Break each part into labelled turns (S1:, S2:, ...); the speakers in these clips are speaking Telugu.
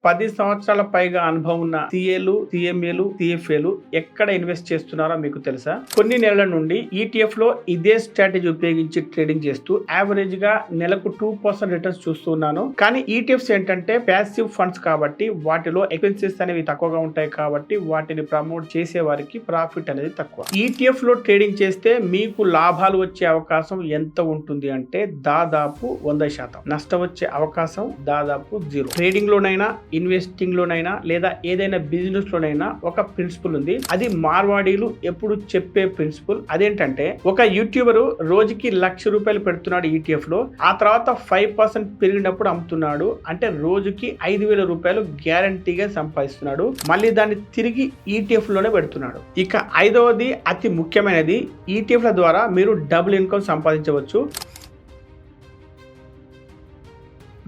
S1: 10 సంవత్సరాల పైగా అనుభవం ఉన్న సిఏలు, సిఎంఏలు, సిఎఫ్ఏలు ఎక్కడ ఇన్వెస్ట్ చేస్తున్నారో మీకు తెలుసా? కొన్ని నెలల నుండి ETF లో ఇదే స్ట్రాటజీ ఉపయోగించి ట్రేడింగ్ చేస్తూ యావరేజ్ గా నెలకు 2% రిటర్న్స్ చూస్తున్నాను. కానీ ETFs ఏంటంటే ప్యాసివ్ ఫండ్స్ కాబట్టి వాటిలో ఎక్స్పెన్సెస్ అనేవి తక్కువగా ఉంటాయి కాబట్టి వాటిని ప్రమోట్ చేసే వారికి ప్రాఫిట్ అనేది తక్కువ. ETF లో ట్రేడింగ్ చేస్తే మీకు లాభాలు వచ్చే అవకాశం ఎంత ఉంటుంది అంటే దాదాపు 100%. నష్టం వచ్చే అవకాశం దాదాపు 0. ట్రేడింగ్ లోనైనా, ఇన్వెస్టింగ్ లోనైనా లేదా ఏదైనా బిజినెస్ లోనైనా ఒక ప్రిన్సిపల్ ఉంది. అది మార్వాడీలు ఎప్పుడు చెప్పే ప్రిన్సిపల్. అదేంటంటే ఒక యూట్యూబర్ రోజుకి ₹1,00,000 పెడుతున్నాడు ETF లో, ఆ తర్వాత 5% పెరిగినప్పుడు అమ్ముతున్నాడు. అంటే రోజుకి ₹5,000 గ్యారంటీగా సంపాదిస్తున్నాడు. మళ్ళీ దాన్ని తిరిగి ETF లోనే పెడుతున్నాడు. ఇక ఐదవది అతి ముఖ్యమైనది, ETFల ద్వారా మీరు డబుల్ ఇన్కమ్ సంపాదించవచ్చు.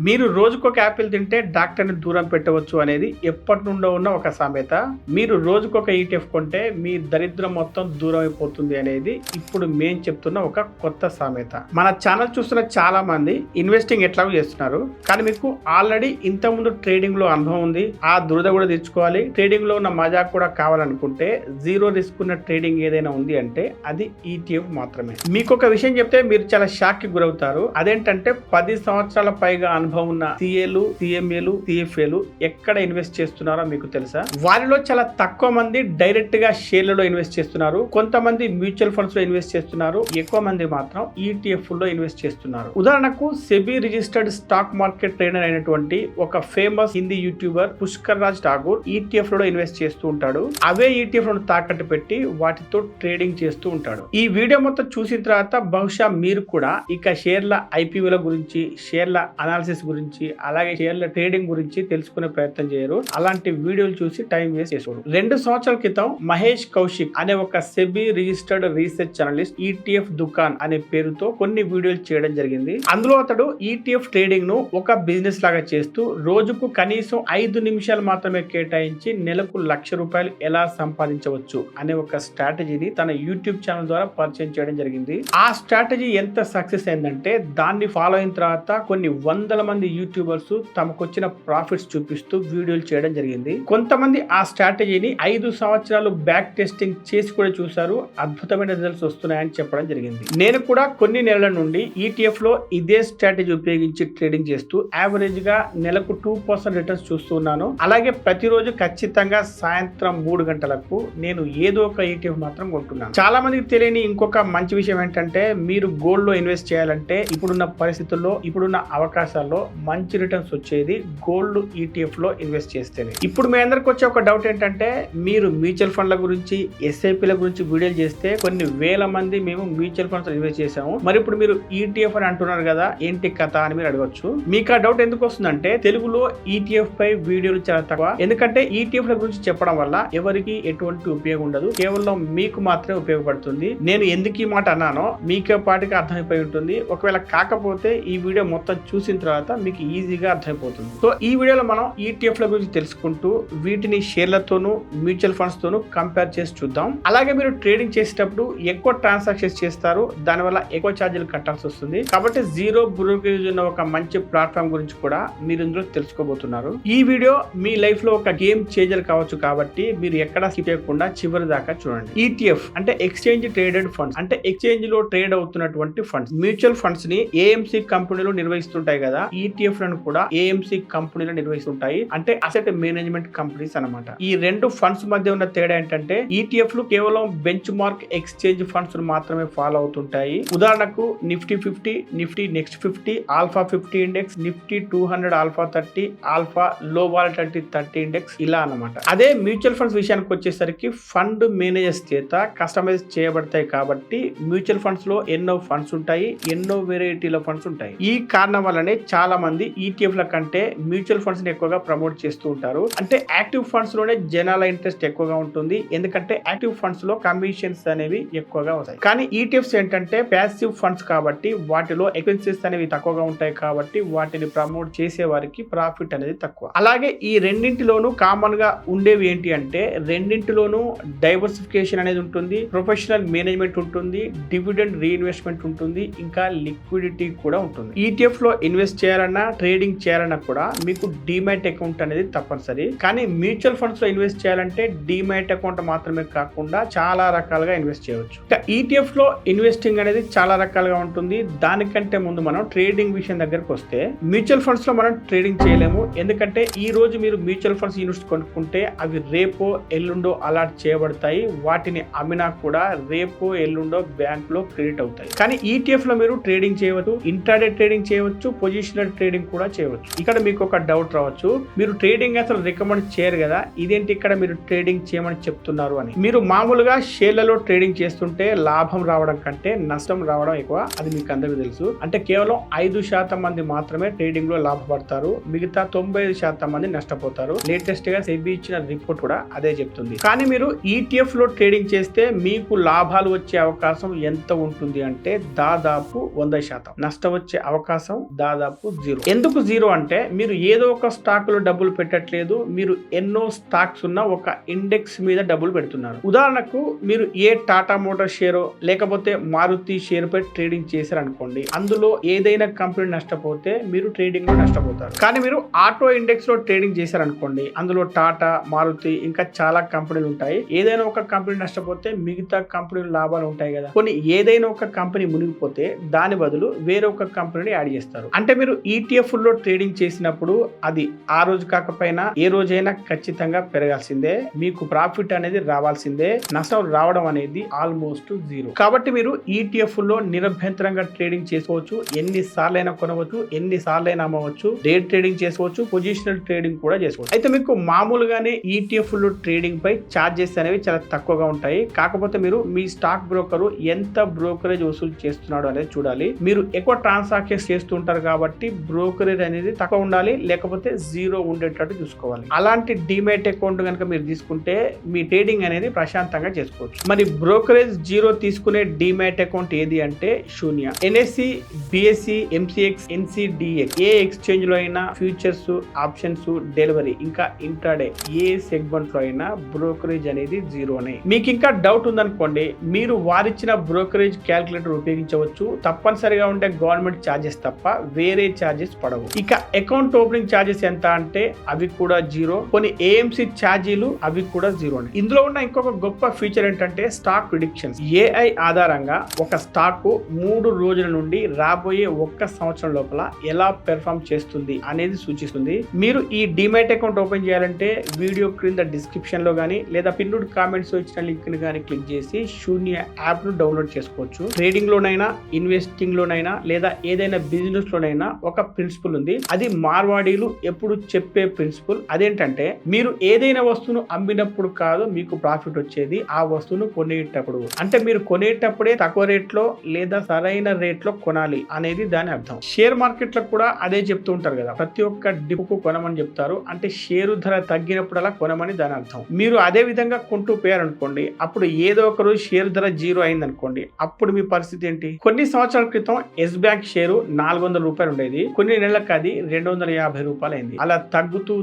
S1: మీరు రోజుకొక యాపిల్ తింటే డాక్టర్ని దూరం పెట్టవచ్చు అనేది ఎప్పటి నుండో ఉన్న ఒక సామెత. మీరు రోజుకొక ETF కొంటే మీ దరిద్రం మొత్తం దూరం అయిపోతుంది అనేది ఇప్పుడు మేం చెప్తున్న ఒక కొత్త సామెత. మన ఛానల్ చూస్తున్న చాలా మంది ఇన్వెస్టింగ్ ఎట్లాగో చేస్తున్నారు, కానీ మీకు ఆల్రెడీ ఇంతకుముందు ట్రేడింగ్ లో అనుభవం ఉంది, ఆ దురద కూడా తెచ్చుకోవాలి, ట్రేడింగ్ లో ఉన్న మజా కూడా కావాలనుకుంటే జీరో రిస్క్ ఉన్న ట్రేడింగ్ ఏదైనా ఉంది అంటే అది ETF మాత్రమే. మీకు ఒక విషయం చెప్తే మీరు చాలా షాక్ కి గురవుతారు. అదేంటంటే 10 సంవత్సరాల పైగా అనుభవం ఉన్న సిఏలు, సిఎంఏలు, సిఎఫ్ఏలు ఎక్కడ ఇన్వెస్ట్ చేస్తున్నారో మీకు తెలుసా? వారిలో చాలా తక్కువ మంది డైరెక్ట్ గా షేర్లలో ఇన్వెస్ట్ చేస్తున్నారు, కొంతమంది మ్యూచువల్ ఫండ్స్ లో ఇన్వెస్ట్ చేస్తున్నారు, ఎక్కువ మంది మాత్రం ETF లో ఇన్వెస్ట్ చేస్తున్నారు. ఉదాహరణకు SEBI registered stock market trader అయినటువంటి ఒక famous Hindi YouTuber Pushkar Thakur ETF లో ఇన్వెస్ట్ చేస్తూ ఉంటాడు. అవే ETF లను తాకట్టు పెట్టి వాటితో ట్రేడింగ్ చేస్తూ ఉంటాడు. ఈ వీడియో మొత్తం చూసిన తర్వాత బహుశా మీరు కూడా ఇక షేర్ల IPOల గురించి, షేర్ల అనాలిసిస్ గురించి, అలాగే షేర్ల ట్రేడింగ్ గురించి తెలుసుకునే ప్రయత్నం చేయరు. అలాంటి వీడియోలు చూసి టైం వేస్ట్ చేసుకోరు. 2 సంవత్సరాల క్రితం మహేష్ కౌశిక్ అనే ఒక SEBI registered research journalist ETF దుకాన్ అనే పేరుతో కొన్ని వీడియోలు చేయడం జరిగింది. అందులో అతడు ETF ట్రేడింగ్ ను ఒక బిజినెస్ లాగా చేస్తూ రోజుకు కనీసం 5 నిమిషాలు మాత్రమే కేటాయించి నెలకు ₹1,00,000 ఎలా సంపాదించవచ్చు అనే ఒక స్ట్రాటజీని తన యూట్యూబ్ ఛానల్ ద్వారా పరిచయం చేయడం జరిగింది. ఆ స్ట్రాటజీ ఎంత సక్సెస్ అయిందంటే దాన్ని ఫాలో అయిన తర్వాత కొన్ని వందల మంది యూట్యూబర్స్ తమకొచ్చిన ప్రాఫిట్స్ చూపిస్తూ వీడియోలు చేయడం జరిగింది. కొంతమంది ఆ స్ట్రాటజీని 5 సంవత్సరాలు బ్యాక్ టెస్టింగ్ చేసి కూడా చూసారు, అద్భుతమైన రిజల్ట్స్ వస్తున్నాయని చెప్పడం జరిగింది. నేను కూడా కొన్ని నెలల నుండి ETF లో ఇదే స్ట్రాటజీ ఉపయోగించి ట్రేడింగ్ చేస్తూ యావరేజ్ గా నెలకు 2% రిటర్న్స్ చూస్తున్నాను. అలాగే ప్రతిరోజు ఖచ్చితంగా సాయంత్రం 3 గంటలకు నేను ఏదో ఒక ETF మాత్రం కొంటున్నాను. చాలా మందికి తెలియని ఇంకొక మంచి విషయం ఏంటంటే మీరు గోల్డ్ లో ఇన్వెస్ట్ చేయాలంటే ఇప్పుడున్న పరిస్థితుల్లో, ఇప్పుడున్న అవకాశాల్లో మంచి రిటర్న్స్ వచ్చేది గోల్డ్ ETF లో ఇన్వెస్ట్ చేస్తేనే. ఇప్పుడు మీ అందరికి వచ్చే ఒక డౌట్ ఏంటంటే మీరు మ్యూచువల్ ఫండ్ల గురించి, SIPల గురించి వీడియోలు చేస్తే కొన్ని వేల మంది మేము మ్యూచువల్ ఫండ్స్ ఇన్వెస్ట్ చేసాము, మరి ఇప్పుడు మీరు ETF అని అంటున్నారు కదా, ఏంటి కథ అని మీరు అడగొచ్చు. మీకు ఆ డౌట్ ఎందుకు వస్తుందంటే తెలుగులో ETF పై వీడియోలు చాలా తక్కువ. ఎందుకంటే ETFల గురించి చెప్పడం వల్ల ఎవరికి ఎటువంటి ఉపయోగం ఉండదు, కేవలం మీకు మాత్రమే ఉపయోగపడుతుంది. నేను ఎందుకు ఈ మాట అన్నానో మీకే పాటికి అర్థమైపోయి ఉంటుంది. ఒకవేళ కాకపోతే ఈ వీడియో మొత్తం చూసిన తర్వాత మీకు ఈజీగా అర్థమైపోతుంది. సో ఈ వీడియోలో మనం ETFల గురించి తెలుసుకుంటూ వీటిని షేర్లతోనూ, మ్యూచువల్ ఫండ్స్ తోనూ కంపేర్ చేసి చూద్దాం. అలాగే మీరు ట్రేడింగ్ చేసేటప్పుడు ఎక్కువ ట్రాన్సాక్షన్స్ చేస్తారు, దానివల్ల ఎక్కువ ఛార్జీలు కట్టాల్సి వస్తుంది. కాబట్టి జీరో బ్రోకరేజ్ ఉన్న ఒక మంచి ప్లాట్ఫామ్ గురించి కూడా మీరు ఇందులో తెలుసుకోబోతున్నారు. ఈ వీడియో మీ లైఫ్ లో ఒక గేమ్ చేంజర్ కావచ్చు, కాబట్టి మీరు ఎక్కడ స్కిప్ చేయకుండా చివరి దాకా చూడండి. ETF అంటే ఎక్స్చేంజ్ ట్రేడెడ్ ఫండ్స్, అంటే ఎక్స్చేంజ్ లో ట్రేడ్ అవుతున్నటువంటి ఫండ్స్. మ్యూచువల్ ఫండ్స్ ని AMC కంపెనీలు నిర్వహిస్తుంటాయి కదా, ETF లను కూడా AMC కంపెనీలు నిర్వహిస్తుంటాయి, అంటే అసెట్ మేనేజ్మెంట్ కంపెనీస్ అన్నమాట. ఈ రెండు ఫండ్స్ మధ్య ఉన్న తేడా ఏంటంటే ETFలు కేవలం బెంచ్ మార్క్ ఎక్స్చేంజ్ ఫండ్స్ మాత్రమే ఫాలో అవుతుంటాయి. ఉదాహరణకు Nifty 50, Nifty next 50, alpha 50 index, Nifty 200 alpha 30, alpha లో వాలటిలిటీ 30 ఇండెక్స్, ఇలా అన్నమాట. అదే మ్యూచువల్ ఫండ్స్ విషయానికి వచ్చేసరికి ఫండ్ మేనేజర్స్ చేత కస్టమైజ్ చేయబడతాయి కాబట్టి మ్యూచువల్ ఫండ్స్ లో ఎన్నో ఫండ్స్ ఉంటాయి, ఎన్నో వెరైటీల ఫండ్స్ ఉంటాయి. ఈ కారణం వల్లనే చాలా మంది ETFల కంటే మ్యూచువల్ ఫండ్స్ ని ఎక్కువగా ప్రమోట్ చేస్తూ ఉంటారు. అంటే యాక్టివ్ ఫండ్స్ లోనే జనాల ఇంట్రెస్ట్ ఎక్కువగా ఉంటుంది, ఎందుకంటే యాక్టివ్ ఫండ్స్ లో కమిషన్స్ అనేవి ఎక్కువగా వస్తాయి. కానీ ETFs ఏంటంటే ప్యాసివ్ ఫండ్స్ కాబట్టి వాటిలో ఎక్స్పెన్సెస్ అనేవి తక్కువగా ఉంటాయి కాబట్టి వాటిని ప్రమోట్ చేసే వారికి ప్రాఫిట్ అనేది తక్కువ. అలాగే ఈ రెండింటిలోనూ కామన్ గా ఉండేవి ఏంటి అంటే రెండింటిలోనూ డైవర్సిఫికేషన్ అనేది ఉంటుంది, ప్రొఫెషనల్ మేనేజ్మెంట్ ఉంటుంది, డివిడెండ్ రీఇన్వెస్ట్మెంట్ ఉంటుంది, ఇంకా లిక్విడిటీ కూడా ఉంటుంది. ETF లో ఇన్వెస్ట్ చేయాలన్నా ట్రేడింగ్ చేయాలన్నా కూడా మీకు డీమ్యాట్ అకౌంట్ అనేది తప్పనిసరి. కానీ మ్యూచువల్ ఫండ్స్ లో ఇన్వెస్ట్ చేయాలంటే డీమ్యాట్ అకౌంట్ మాత్రమే కాకుండా చాలా రకాలుగా ఇన్వెస్ట్ చేయవచ్చు. ఇక ETF లో ఇన్వెస్టింగ్ అనేది చాలా రకాలుగా ఉంటుంది. దానికంటే ముందు మనం ట్రేడింగ్ విషయం దగ్గరకు వస్తే మ్యూచువల్ ఫండ్స్ లో మనం ట్రేడింగ్ చేయలేము. ఎందుకంటే ఈ రోజు మీరు మ్యూచువల్ ఫండ్స్ యూనిట్స్ కొనుక్కుంటే అవి రేపో ఎల్లుండో అలాట్ చేయబడతాయి. వాటిని అమ్మినా కూడా రేపో ఎల్లుండో బ్యాంక్ లో క్రెడిట్ అవుతాయి. కానీ ETF లో మీరు ట్రేడింగ్ చేయవచ్చు, ఇంట్రాడే ట్రేడింగ్ చేయవచ్చు, పొజిషనల్ ట్రేడింగ్ కూడా చేయవచ్చు. ఇక్కడ మీకు ఒక డౌట్ రావచ్చు, మీరు ట్రేడింగ్ అసలు రికమెండ్ చేయరు కదా, ఇదేంటి ఇక్కడ మీరు ట్రేడింగ్ చేయమని చెప్తున్నారు అని. మీరు మామూలుగా షేర్లలో ట్రేడింగ్ చేస్తుంటే లాభం రావడం కంటే నష్టం రావడం ఎక్కువ. అది మీకు అందరికీ తెలుసు. అంటే కేవలం 5% మంది మాత్రమే ట్రేడింగ్ లో లాభపడతారు, మిగతా 95% మంది నష్టపోతారు. లేటెస్ట్ గా సెబీ ఇచ్చిన రిపోర్ట్ కూడా అదే చెప్తుంది. కానీ మీరు ETF లో ట్రేడింగ్ చేస్తే మీకు లాభాలు వచ్చే అవకాశం ఎంత ఉంటుంది అంటే దాదాపు 100%. నష్టం వచ్చే అవకాశం దాదాపు 0. ఎందుకు 0 అంటే మీరు ఏదో ఒక స్టాక్ లో డబ్బులు పెట్టట్లేదు, మీరు ఎన్నో స్టాక్స్ ఉన్న ఒక ఇండెక్స్ మీద డబ్బులు పెడుతున్నారు. ఉదాహరణకు మీరు ఏ టాటా మోటార్ షేర్ లేకపోతే మారుతి షేర్ పై ట్రేడింగ్ చేశారనుకోండి, అందులో ఏదైనా కంపెనీ నష్టపోతే మీరు ట్రేడింగ్ లో నష్టపోతారు. కానీ మీరు ఆటో ఇండెక్స్ లో ట్రేడింగ్ చేశారనుకోండి, అందులో టాటా, మారుతి ఇంకా చాలా కంపెనీలు ఉంటాయి. ఏదైనా ఒక కంపెనీ నష్టపోతే మిగతా కంపెనీలు లాభాలు ఉంటాయి కదా. కొన్ని ఏదైనా ఒక కంపెనీ మునిగిపోతే దాని బదులు వేరొక కంపెనీని యాడ్ చేస్తారు. అంటే మీరు ETF లో ట్రేడింగ్ చేసినప్పుడు అది ఆ రోజు కాకపోయినా ఏ రోజైనా ఖచ్చితంగా పెరగాల్సిందే, మీకు ప్రాఫిట్ అనేది రావాల్సిందే, నష్టం రావడం అనేది ఆల్మోస్ట్ 0. కాబట్టి మీరు ETF లో నిరభ్యంతరంగా ట్రేడింగ్ చేసుకోవచ్చు, ఎన్నిసార్లు అయినా కొనవచ్చు, ఎన్నిసార్లు అయినా అమ్మవచ్చు, డే ట్రేడింగ్ చేసుకోవచ్చు, పొజిషనల్ ట్రేడింగ్ కూడా చేసుకోవచ్చు. అయితే మీకు మామూలుగానే ETF లో ట్రేడింగ్ పై చార్జెస్ అనేవి చాలా తక్కువగా ఉంటాయి. కాకపోతే మీరు మీ స్టాక్ బ్రోకర్ ఎంత బ్రోకరేజ్ వసూలు చేస్తున్నాడు అనేది చూడాలి. మీరు ఎక్కువ ట్రాన్సాక్షన్స్ చేస్తుంటారు కాబట్టి బ్రోకరేజ్ అనేది తక్కువ ఉండాలి, లేకపోతే 0 ఉండేటట్టు చూసుకోవాలి. అలాంటి డీమ్యాట్ అకౌంట్ కనుక మీరు తీసుకుంటే మీ ట్రేడింగ్ అనేది ప్రశాంతంగా చేసుకోవచ్చు. మరి బ్రోకరేజ్ 0 తీసుకునే డీమ్యాట్ అకౌంట్ ఏది అంటే శూన్య. NSE, BSE, MCX, NCDX ఏ ఎక్స్చేంజ్ లో అయినా ఫ్యూచర్స్, ఆప్షన్స్, డెలివరీ ఇంకా ఇంట్రాడే ఏ సెగ్మెంట్ లో అయినా బ్రోకరేజ్ అనేది 0నే. మీకు ఇంకా డౌట్ ఉందనుకోండి, మీరు వారిచ్చిన బ్రోకరేజ్ క్యాల్కులేటర్ ఉపయోగించవచ్చు. తప్పనిసరిగా ఉండే గవర్నమెంట్ ఛార్జెస్ తప్ప వేరే ఛార్జెస్ పడవు. ఇక అకౌంట్ ఓపెనింగ్ ఛార్జెస్ ఎంత అంటే అవి కూడా 0. కొన్ని AMC ఛార్జీలు అవి కూడా 0నే. ఇందులో ఉన్న ఇంకొక గొప్ప ఫీచర్ ఏంటంటే స్టాక్ ప్రిడిక్షన్స్. AI ఆధారంగా ఒక స్టాక్ 3 రోజుల నుండి రాబోయే 1 సంవత్సరం లోపల ఎలా పెర్ఫార్మ్ చేస్తుంది అనేది సూచిస్తుంది. మీరు ఈ డీమ్యాట్ అకౌంట్ ఓపెన్ చేయాలంటే వీడియో క్రింద డిస్క్రిప్షన్ లో గానీ లేదా పిన్నుడ్ కామెంట్స్ ఇచ్చిన లింక్ ని గానీ క్లిక్ చేసి శూన్య యాప్ ను డౌన్లోడ్ చేసుకోవచ్చు. ట్రేడింగ్ లోనైనా, ఇన్వెస్టింగ్ లోనైనా లేదా ఏదైనా బిజినెస్ లోనైనా ఒక ప్రిన్సిపల్ ఉంది. అది మార్వాడీలు ఎప్పుడు చెప్పే ప్రిన్సిపల్. అదేంటంటే మీరు ఏదైనా వస్తువును అమ్మినప్పుడు కాదు మీకు ప్రాఫిట్ వచ్చేది, ఆ వస్తువును కొనేటప్పుడు. అంటే మీరు కొనేటప్పుడే తక్కువ రేట్ లో లేదా సరైన రేట్ లో కొనాలి అనేది దాని అర్థం. షేర్ మార్కెట్ లో కూడా అదే చెప్తూ ఉంటారు కదా, ప్రతి ఒక్క డిప్కు కొనమని చెప్తారు. అంటే షేరు ధర తగ్గినప్పుడల్లా కొనమని దాని అర్థం. మీరు అదే విధంగా కొంటూ పోయారనుకోండి, అప్పుడు ఏదో ఒక రోజు షేర్ ధర 0 అయింది అనుకోండి, అప్పుడు మీ పరిస్థితి ఏంటి? కొన్ని సంవత్సరాల క్రితం ఎస్ బ్యాంక్ షేరు 400 రూపాయలు ఉండేది, కొన్ని నెలలకు అది 250 రూపాయలు అయింది. అలా తగ్గుతూ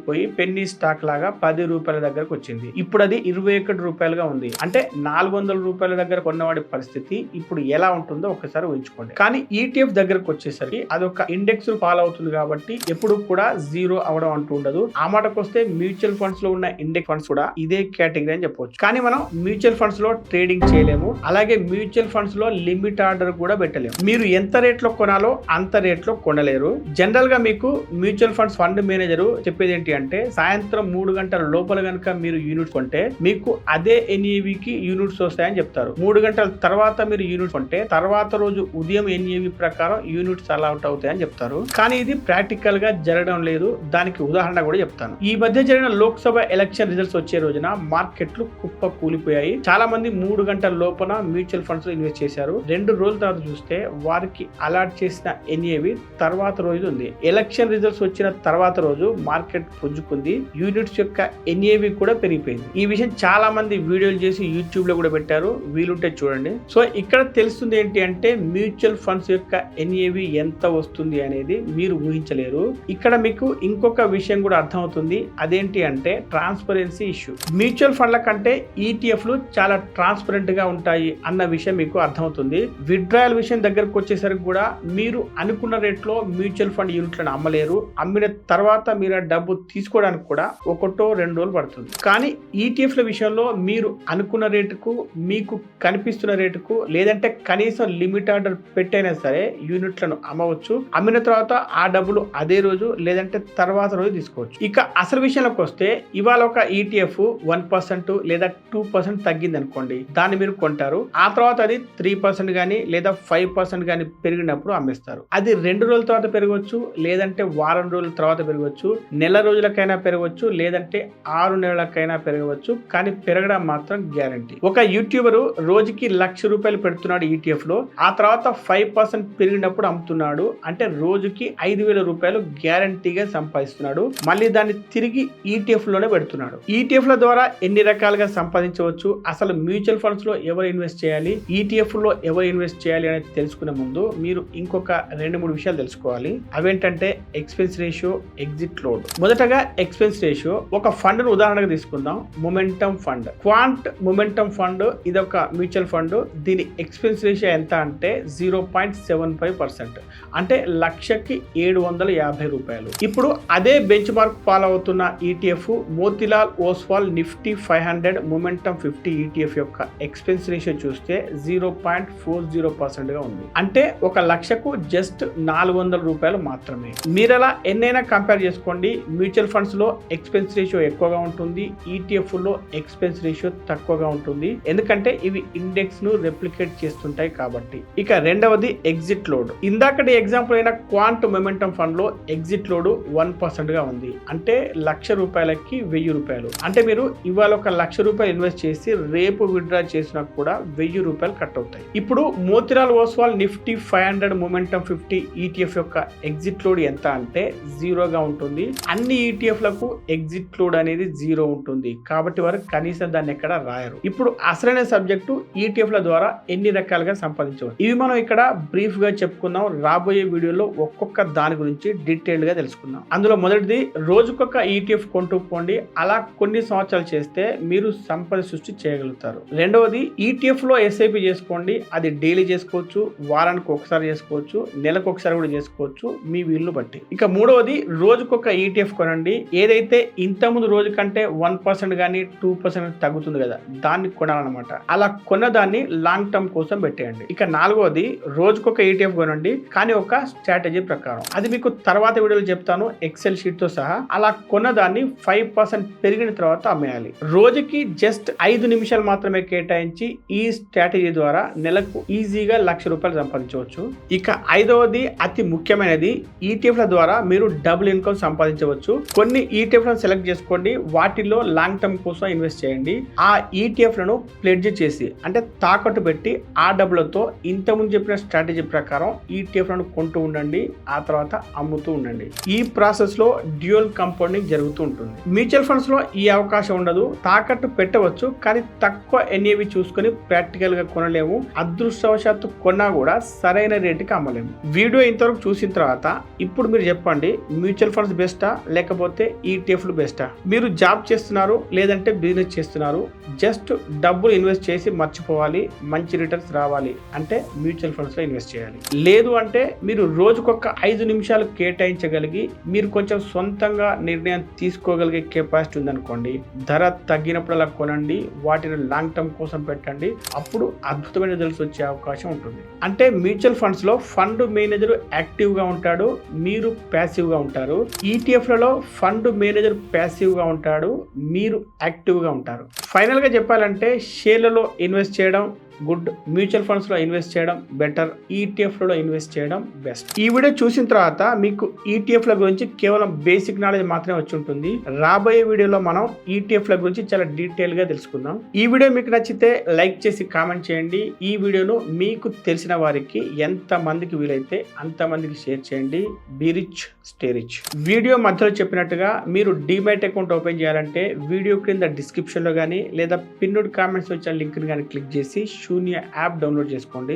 S1: పోయి పెన్నీ స్టాక్ లాగా 10 రూపాయల దగ్గరకు వచ్చింది. ఇప్పుడు అది 21 రూపాయలుగా ఉంది. అంటే 400 రూపాయల దగ్గర కొన్నవాడి పరిస్థితి ఇప్పుడు ఎలా ఉంటుందో ఒకసారి ఊహించుకోండి. కానీ ETF దగ్గరకు వచ్చేసరికి అదొక ఇండెక్స్ ఫాలో అవుతుంది కాబట్టి ఎప్పుడు కూడా 0 అవడం అంటూ ఉండదు. ఆ మాటకు వస్తే మ్యూచువల్ ఫండ్స్ లో ఉన్న ఇండెక్స్ ఫండ్స్ కూడా ఇదే కేటగిరీ అని చెప్పవచ్చు. కానీ మనం మ్యూచువల్ ఫండ్స్ లో ట్రేడింగ్ చేయలేము, అలాగే మ్యూచువల్ ఫండ్స్ లో లిమిట్ ఆర్డర్ కూడా పెట్టలేము. మీరు ఎంత రేట్ లో కొనాలో అంత రేట్ లో కొనలేరు. జనరల్ గా మీకు మ్యూచువల్ ఫండ్స్ ఫండ్ మేనేజర్ చెప్పేది ఏంటి అంటే సాయంత్రం 3 గంటల లోపల కనుక మీరు యూనిట్స్ కొంటే మీకు అదే NAV కి యూనిట్స్ వస్తాయని చెప్తారు. 3 గంటల తర్వాత మీరు యూనిట్స్ కొంటే తర్వాత రోజు ఉదయం NAV ప్రకారం యూనిట్స్ అలాట్ అవుతాయని చెప్తారు. కానీ ఇది ప్రాక్టికల్ గా జరగడం లేదు. దానికి ఉదాహరణ కూడా చెప్తాను. ఈ మధ్య జరిగిన లోక్సభ ఎలక్షన్ రిజల్ట్స్ వచ్చే రోజున మార్కెట్లు కుప్ప కూలిపోయాయి. చాలా మంది 3 గంటల లోపల మ్యూచువల్ ఫండ్స్ లో ఇన్వెస్ట్ చేశారు. 2 రోజుల తర్వాత చూస్తే వారికి అలాట్ చేసిన NAV తర్వాత రోజు ఉంది. ఎలక్షన్ రిజల్ట్స్ వచ్చిన తర్వాత రోజు మార్కెట్ పుంజుకుంది, యూనిట్స్ యొక్క NAV కూడా పెరిగిపోయింది. ఈ విషయం చాలా మంది వీడియోలు చేసి యూట్యూబ్ లో కూడా పెట్టారు, వీలుంటే చూడండి. సో ఇక్కడ తెలుస్తుంది ఏంటి అంటే మ్యూచువల్ ఫండ్స్ యొక్క NAV ఎంత వస్తుంది అనేది మీరు ఊహించలేరు. ఇక్కడ మీకు ఇంకొక విషయం కూడా అర్థమవుతుంది. అదేంటి అంటే ట్రాన్స్పరెన్సీ ఇష్యూ. మ్యూచువల్ ఫండ్ల కంటే ETFలు చాలా ట్రాన్స్పరెంట్ గా ఉంటాయి అన్న విషయం మీకు అర్థమవుతుంది. విత్డ్రాయల్ విషయం దగ్గరకు వచ్చేసరికి కూడా మీరు అనుకున్న రేట్లో మ్యూచువల్ ఫండ్ యూనిట్లను అమ్మలేరు. అమ్మిన తర్వాత మీరు ఆ డబ్బు తీసుకోవడానికి కూడా 1-2 రోజులు పడుతుంది. కానీ ఈటీఎఫ్ల విషయంలో మీరు అనుకున్న రేటుకు, మీకు కనిపిస్తున్న రేటుకు, లేదంటే కనీసం లిమిట్ ఆర్డర్ పెట్టైనా సరే యూనిట్లను అమ్మవచ్చు. అమ్మిన తర్వాత ఆ డబ్బులు అదే రోజు లేదంటే తర్వాత రోజు తీసుకోవచ్చు. ఇక అసలు విషయంలోకి వస్తే ఇవాళ ఒక ఈటీఎఫ్ 1% లేదా 2% తగ్గింది అనుకోండి, దాన్ని మీరు కొంటారు. ఆ తర్వాత అది 3% కానీ లేదా 5% కానీ పెరిగినప్పుడు అమ్మేస్తారు. అది 2 రోజుల తర్వాత పెరగవచ్చు, లేదంటే వారం రోజుల తర్వాత పెరగవచ్చు, నెల రోజులకైనా పెరగవచ్చు, లేదంటే 6 నెలలకైనా పెరగవచ్చు. కానీ పెరగడం మాత్రం గ్యారంటీ. ఒక యూట్యూబర్ రోజుకి ₹1,00,000 పెడుతున్నాడు ఈటీఎఫ్ లో, ఆ తర్వాత 5% పెరిగినప్పుడు అమ్ముతున్నాడు. అంటే రోజుకి ₹5,000 గ్యారంటీగా సంపాదిస్తున్నాడు. మళ్ళీ దాన్ని తిరిగి ఈటీఎఫ్ లోనే పెడుతున్నాడు. ఈటీఎఫ్ ల ద్వారా ఎన్ని రకాలుగా సంపాదించవచ్చు, అసలు మ్యూచువల్ ఫండ్స్ లో ఎవరు ఇన్వెస్ట్ చేయాలి, ఈటీఎఫ్ లో ఎవరు ఇన్వెస్ట్ చేయాలి అనేది తెలుసుకునే ముందు మీరు ఇంకొక 2-3 విషయాలు తెలుసుకోవాలి. అవేంటంటే ఎక్స్పెన్స్ రేషియో, ఎగ్జిట్ లోడ్. మొదటగా ఎక్స్పెన్స్ రేషియో. ఒక ఫండ్ ను ఉదాహరణగా తీసుకుందాం, momentum fund. Quant momentum fund ఇది ఒక మ్యూచువల్ ఫండ్. దీని ఎక్స్పెన్స్ రేషియో ఎంత అంటే 0.75%. అంటే లక్షకి ₹750. ఇప్పుడు అదే బెంచ్ మార్క్ ఫాలో అవుతున్న ETF Motilal Oswal Nifty 500 momentum 50 ETF యొక్క ఎక్స్పెన్స్ రేషియో చూస్తే 0.40% గా ఉంది. అంటే ఒక లక్షకు జస్ట్ ₹400 మాత్రమే. మీరలా ఎన్నైనా కంపేర్ చేసుకోండి. మ్యూచువల్ ఫండ్స్ లో ఎక్స్పెన్స్ రేషియో ఎక్కువగా ఉంటుంది, ఈటీఎఫ్ లో ఎక్స్పెన్స్ రేషియో తక్కువగా ఉంటుంది. ఎందుకంటే ఇవి ఇండెక్స్ ను రెప్లికేట్ చేస్తుంటాయి కాబట్టి. ఇక రెండవది ఎగ్జిట్ లోడ్. ఇందాకటి ఎగ్జాంపుల్ అయిన క్వాంట్ మొమెంటమ్ ఫండ్ లో ఎగ్జిట్ లోడ్ 1% గా ఉంది. అంటే ₹1,00,000కి ₹1,000. అంటే మీరు ఇవాళ ఒక ₹1,00,000 ఇన్వెస్ట్ చేసి రేపు విత్డ్రా చేసినా కూడా ₹1,000 కట్ అవుతాయి. ఇప్పుడు Motilal Oswal Nifty 500 momentum 50 ETF యొక్క ఎగ్జిట్ లోడ్ ఎంత అంటే 0గా ఉంటుంది. అన్ని ఈటీఎఫ్ లకు ఎగ్జిట్ లోడ్ అనేది 0 ఉంటుంది. కాబట్టి వారు కనీసం దాన్ని ఎక్కడ రాయరు. ఇప్పుడు అసలైన సబ్జెక్టు ఈటీఎఫ్ ల ద్వారా ఎన్ని రకాలుగా సంపాదించవచ్చు. ఇవి మనం ఇక్కడ బ్రీఫ్ గా చెప్పుకుందాం. రాబోయే వీడియోలో ఒక్కొక్క దాని గురించి డీటెయిల్ గా తెలుసుకుందాం. అందులో మొదటిది రోజుకొక ఈటీఎఫ్ కొంటూ పోండి. అలా కొన్ని సంవత్సరాలు చేస్తే మీరు సంపద సృష్టి చేయగలుగుతారు. రెండవది ఈటీఎఫ్ లో ఎస్ఐపి చేసుకోండి. అది డైలీ చేసుకోవచ్చు, వారానికి ఒకసారి చేసుకోవచ్చు, నెలకు ఒకసారి కూడా చేసుకోవచ్చు, మీ వీలును బట్టి. ఇక మూడవది రోజుకొక ఈటీఎఫ్ కొనండి. ఏదైతే ఇంతకుముందు రోజు కంటే 1% కానీ 2% తగ్గుతుంది కదా, దాన్ని కొనాలన్నమాట. అలా కొన్నదాన్ని లాంగ్ టర్మ్ కోసం పెట్టేయండి. ఇక నాలుగవది రోజుకొక ఈటీఎఫ్ కొనండి, కానీ ఒక స్ట్రాటజీ ప్రకారం. అది మీకు తర్వాత వీడియోలో చెప్తాను, ఎక్సెల్ షీట్ తో సహా. అలా కొన్నదాన్ని 5% పెరిగిన తర్వాత అమ్మేయాలి. రోజుకి జస్ట్ 5 నిమిషాలు మాత్రమే కేటాయించి ఈ స్ట్రాటజీ ద్వారా నెలకు ఈజీగా ₹1,00,000 సంపాదించవచ్చు. ఇక ఐదవది అతి ముఖ్యమైనది, ఈటీఎఫ్ ల ద్వారా మీరు డబుల్ ఇన్కమ్ సంపాదించవచ్చు. కొన్ని ఈటీఎఫ్ లను సెలెక్ట్ చేసుకోండి, వాటిలో లాంగ్ టర్మ్ కోసం ఇన్వెస్ట్ చేయండి. ఆ ఈటీఎఫ్ లను ప్లెడ్జ్ చేసి అంటే తాకట్టు పెట్టి ఆ డబ్బులతో ఇంతకుముందు చెప్పిన స్ట్రాటజీ ప్రకారం ఈటీఎఫ్ లను కొంటూ ఉండండి, ఆ తర్వాత అమ్ముతూ ఉండండి. ఈ ప్రాసెస్ లో డ్యూయల్ కంపౌండింగ్ జరుగుతూ ఉంటుంది. మ్యూచువల్ ఫండ్స్ లో ఈ అవకాశం ఉండదు. తాకట్టు పెట్టవచ్చు, కానీ తక్కువ ఎన్ఏవి చూసుకొని ప్రాక్టికల్ గా కొనలేము. అదృష్టవశాత్తు కొన్నా కూడా సరైన రేటుకి అమ్మలేము. వీడియో ఇంతవరకు చూసిన తర్వాత ఇప్పుడు మీరు చెప్పండి, మ్యూచువల్ ఫండ్స్ బెస్టా లేకపోతే ఈటీఎఫ్లు బెస్టా? మీరు జాబ్ చేస్తున్నారు లేదంటే బిజినెస్ చేస్తున్నారు, జస్ట్ డబ్బులు ఇన్వెస్ట్ చేసి మర్చిపోవాలి, మంచి రిటర్న్స్ రావాలి అంటే మ్యూచువల్ ఫండ్స్ లో ఇన్వెస్ట్ చేయాలి. లేదు అంటే మీరు రోజుకొక 5 నిమిషాలు కేటాయించగలిగి మీరు కొంచెం సొంతంగా నిర్ణయం తీసుకోగలిగే కెపాసిటీ ఉందనుకోండి, ధర తగ్గినప్పుడల్లా కొనండి, వాటిని లాంగ్ టర్మ్ కోసం పెట్టండి. అప్పుడు అద్భుతమైన రిజల్ట్స్ వచ్చే అవకాశం ఉంటుంది. అంటే మ్యూచువల్ ఫండ్స్ లో ఫండ్ మేనేజర్ యాక్టివ్ గా ఉంటాడు, మీరు ప్యాసివ్ గా ఉంటారు. ఈటీఎఫ్ లలో ఫండ్ మేనేజర్ ప్యాసివ్ గా ఉంటాడు, మీరు యాక్టివ్ గా ఉంటారు. ఫైనల్ గా చెప్పాలంటే షేర్లలో ఇన్వెస్ట్ చేయడం గుడ్, మ్యూచువల్ ఫండ్స్ లో ఇన్వెస్ట్ చేయడం బెటర్, ఈటీఎఫ్ లో ఇన్వెస్ట్ చేయడం బెస్ట్. ఈ వీడియో చూసిన తర్వాత మీకు ఈటీఎఫ్ ల గురించి కేవలం బేసిక్ నాలెడ్జ్ మాత్రమే వచ్చి ఉంటుంది. రాబోయే వీడియోలో మనం ఈటీఎఫ్ ల గురించి చాలా డీటెయిల్ గా తెలుసుకుందాం. ఈ వీడియో మీకు నచ్చితే లైక్ చేసి కామెంట్ చేయండి. ఈ వీడియోను మీకు తెలిసిన వారికి ఎంత మందికి వీలైతే అంత మందికి షేర్ చేయండి. Be rich stay rich. Video మధ్యలో చెప్పినట్టుగా మీరు డీమ్యాట్ అకౌంట్ ఓపెన్ చేయాలంటే వీడియో క్రింద డిస్క్రిప్షన్ లో కానీ లేదా పిన్నుడ్ కామెంట్స్ వచ్చిన లింక్ ని కానీ క్లిక్ చేసి శూన్య యాప్ డౌన్లోడ్ చేసుకోండి.